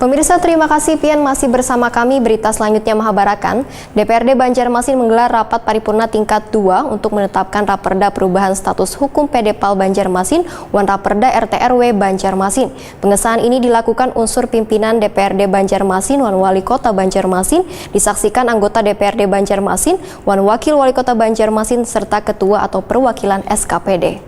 Pemirsa, terima kasih Pian masih bersama kami. Berita selanjutnya Mahabarakan. DPRD Banjarmasin menggelar rapat paripurna tingkat 2 untuk menetapkan Raperda Perubahan Status Hukum PDPAL Banjarmasin wan Raperda RT/RW Banjarmasin. Pengesahan ini dilakukan unsur pimpinan DPRD Banjarmasin wan Wali Kota Banjarmasin, disaksikan anggota DPRD Banjarmasin wan Wakil Wali Kota Banjarmasin serta Ketua atau Perwakilan SKPD.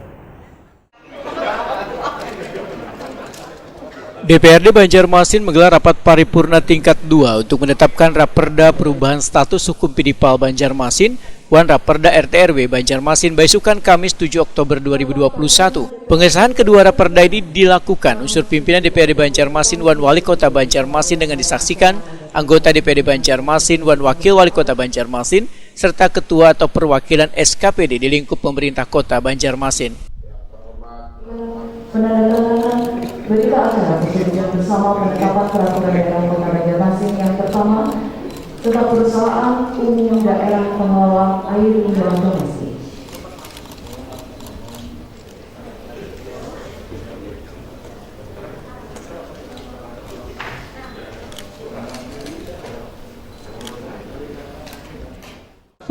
DPRD Banjarmasin menggelar rapat paripurna tingkat 2 untuk menetapkan Raperda Perubahan Status Hukum PDPAL Banjarmasin wan Raperda RT/RW Banjarmasin besukan Kamis 7 Oktober 2021. Pengesahan kedua Raperda ini dilakukan unsur pimpinan DPRD Banjarmasin wan Wali Kota Banjarmasin dengan disaksikan anggota DPRD Banjarmasin wan Wakil Wali Kota Banjarmasin serta Ketua atau Perwakilan SKPD di lingkup pemerintah Kota Banjarmasin. Penandatanganan berita acara persetujuan bersama penetapan peraturan daerah Kota Banjarmasin yang pertama tentang perusahaan umum daerah pengelola air limbah domestik.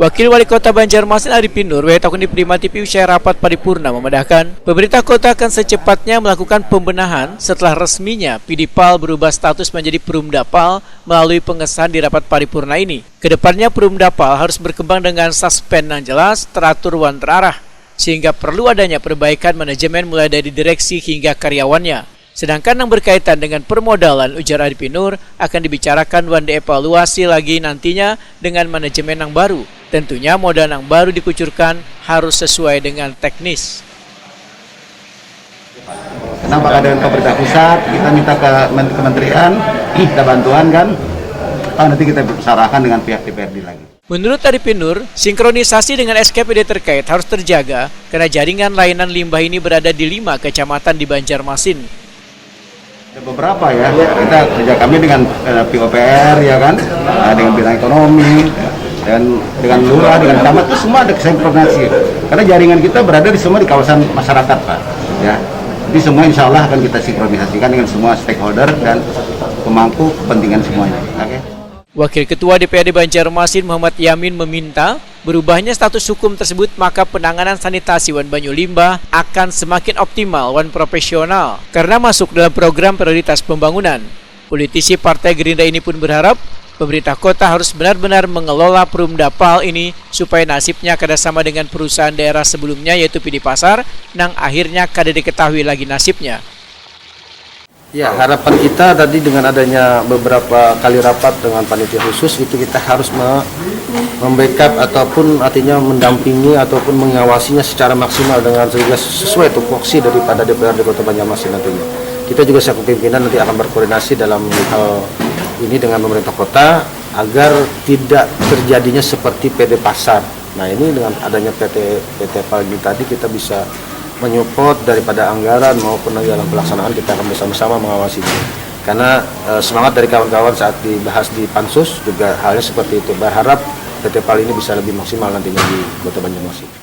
Wakil Wali Kota Banjarmasin Arifin Nur Wetokuni Prima TV usai rapat paripurna memandahkan pemerintah kota akan secepatnya melakukan pembenahan setelah resminya PDPAL berubah status menjadi Perumdapal melalui pengesahan di rapat paripurna ini. Kedepannya Perumdapal harus berkembang dengan suspend yang jelas, teratur wan terarah, sehingga perlu adanya perbaikan manajemen mulai dari direksi hingga karyawannya. Sedangkan yang berkaitan dengan permodalan, ujar Arifin Nur, akan dibicarakan wan dievaluasi lagi nantinya dengan manajemen yang baru. Tentunya modal yang baru dikucurkan harus sesuai dengan teknis. Kenapa dengan pemerintah pusat, kita minta ke kementerian, kita bantuan kan, nanti kita bicarakan dengan pihak DPRD lagi. Menurut Arifin Nur, sinkronisasi dengan SKPD terkait harus terjaga karena jaringan layanan limbah ini berada di 5 kecamatan di Banjarmasin. Ada beberapa ya, kita kerja kami dengan PUPR ya kan, dengan bidang ekonomi, dan dengan lurah, dengan camat itu semua ada sinkronisasi. Karena jaringan kita berada di semua di kawasan masyarakat Pak. Ya, jadi semua insya Allah akan kita sinkronisasikan dengan semua stakeholder dan pemangku kepentingan semuanya. Oke. Wakil Ketua DPRD Banjarmasin Muhammad Yamin meminta berubahnya status hukum tersebut maka penanganan sanitasi wan banyu limbah akan semakin optimal wan profesional karena masuk dalam program prioritas pembangunan. Politisi Partai Gerindra ini pun berharap pemerintah kota harus benar-benar mengelola Perumdapal ini supaya nasibnya kada sama dengan perusahaan daerah sebelumnya yaitu PD Pasar, nang akhirnya kada diketahui lagi nasibnya. Ya, harapan kita tadi dengan adanya beberapa kali rapat dengan panitia khusus itu kita harus membackup ataupun artinya mendampingi ataupun mengawasinya secara maksimal dengan sehingga sesuai tupoksi daripada DPRD Kota Banjarmasin nantinya. Kita juga selaku pimpinan nanti akan berkoordinasi dalam hal ini dengan pemerintah kota agar tidak terjadinya seperti PD Pasar. Nah, ini dengan adanya PT PAL tadi kita bisa menyupport daripada anggaran maupun dalam pelaksanaan kita akan bersama-sama mengawasi ini. Karena semangat dari kawan-kawan saat dibahas di Pansus juga halnya seperti itu. Berharap PT PAL ini bisa lebih maksimal nantinya di Kota Banjarmasin.